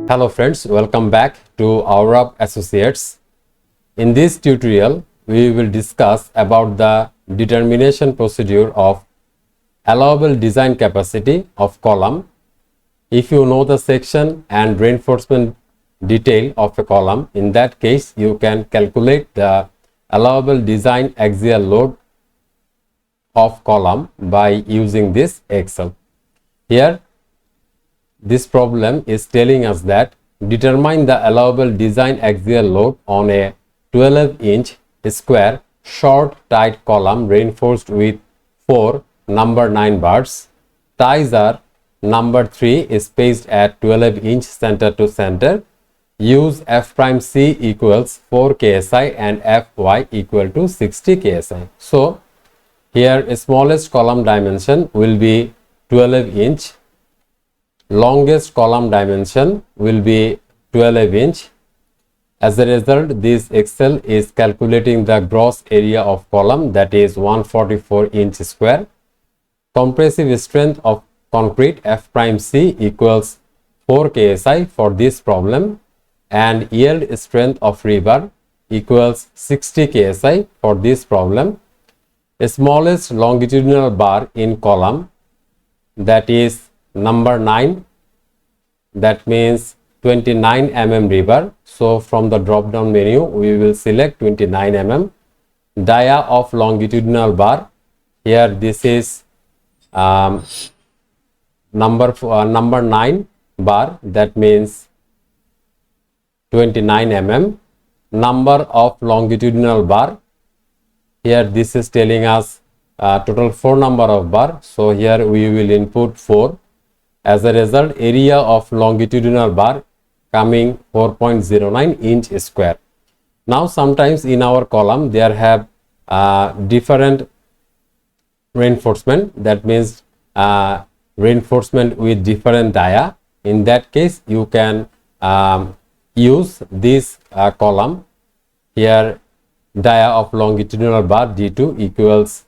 Hello friends, welcome back to our Associates. In this tutorial, we will discuss about the determination procedure of allowable design capacity of column. If you know the section and reinforcement detail of a column, in that case you can calculate the allowable design axial load of column by using this Excel. Here this problem is telling us that determine the allowable design axial load on a 12-inch square short tight column reinforced with 4 number 9 bars. Ties are number 3 is spaced at 12-inch center to center. Use f prime c equals 4 ksi and fy equal to 60 ksi. So here smallest column dimension will be 12-inch. Longest column dimension will be 12-inch. As a result, this Excel is calculating the gross area of column, that is 144-inch square. Compressive strength of concrete F prime C equals 4 ksi for this problem, and yield strength of rebar equals 60 ksi for this problem. Smallest longitudinal bar in column, that is number 9, that means 29 mm rebar. So from the drop down menu we will select 29 mm. Dia of longitudinal bar, here this is number 9 bar, that means 29 mm. Number of longitudinal bar, here this is telling us total 4 number of bar, so here we will input 4. As a result, area of longitudinal bar coming 4.09 inch square. Now sometimes in our column there have different reinforcement, that means reinforcement with different dia. In that case you can use this column. Here dia of longitudinal bar D2 equals,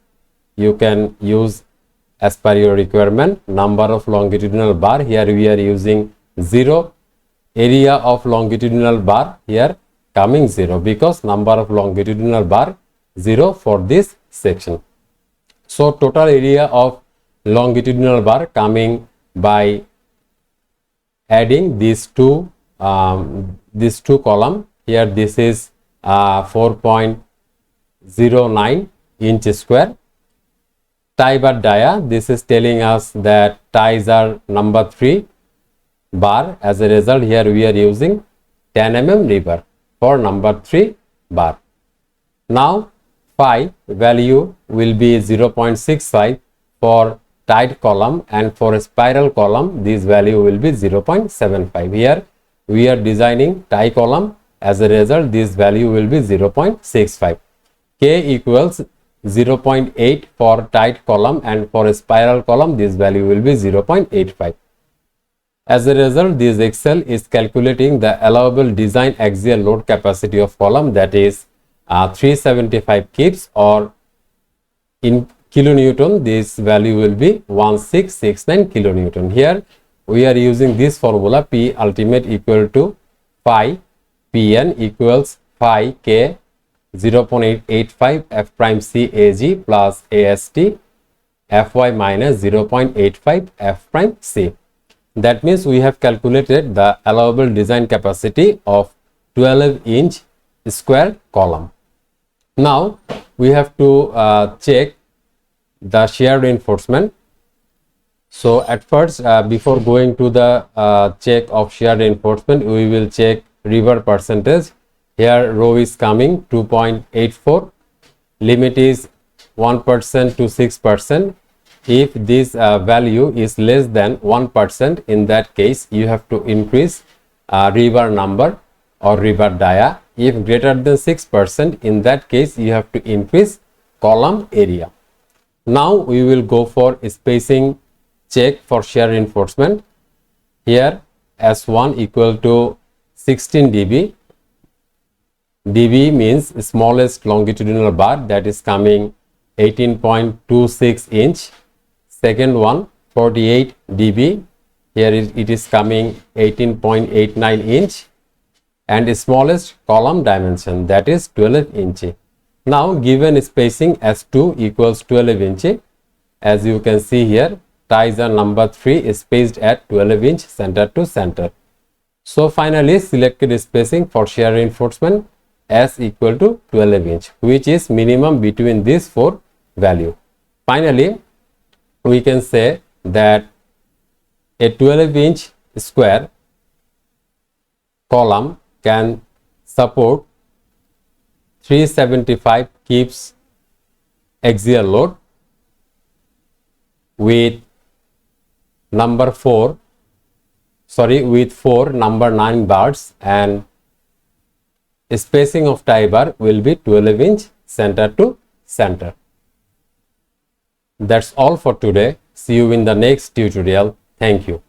you can use as per your requirement, number of longitudinal bar, here we are using 0. Area of longitudinal bar, here coming 0 because number of longitudinal bar 0 for this section. So total area of longitudinal bar coming by adding these two column. Here this is 4.09 inch square. Tie bar dia, this is telling us that ties are number 3 bar. As a result, here we are using 10 mm rebar for number 3 bar. Now phi value will be 0.65 for tight column, and for a spiral column this value will be 0.75. Here we are designing tie column, as a result this value will be 0.65. K equals 0.8 for tight column, and for a spiral column this value will be 0.85. As a result, this Excel is calculating the allowable design axial load capacity of column, that is 375 kips, or in kilonewton this value will be 1669 kilonewton. Here we are using this formula, P ultimate equal to phi Pn equals phi K 0.885 f prime c ag plus ast fy minus 0.85 f prime c. That means we have calculated the allowable design capacity of 12-inch square column. Now we have to check the shear reinforcement. So at first, before going to the check of shear reinforcement, we will check rebar percentage. Here rho is coming 2.84, limit is 1% to 6%. If this value is less than 1%, in that case you have to increase rebar number or rebar dia. If greater than 6%, in that case you have to increase column area. Now we will go for spacing check for shear reinforcement. Here S1 equal to 16 dB. dB means smallest longitudinal bar, that is coming 18.26 inch. Second one 48 dB, Here it is coming 18.89 inch, and smallest column dimension, that is 12 inch. Now given spacing S2 equals 12 inch, as you can see here, ties are number 3 is spaced at 12 inch center to center. So finally selected spacing for shear reinforcement S equal to 12 inch, which is minimum between these 4 value. Finally, we can say that a 12 inch square column can support 375 kPa axial load with with 4 number 9 bars, and spacing of tie bar will be 12 inch center to center. That's all for today. See you in the next tutorial. Thank you.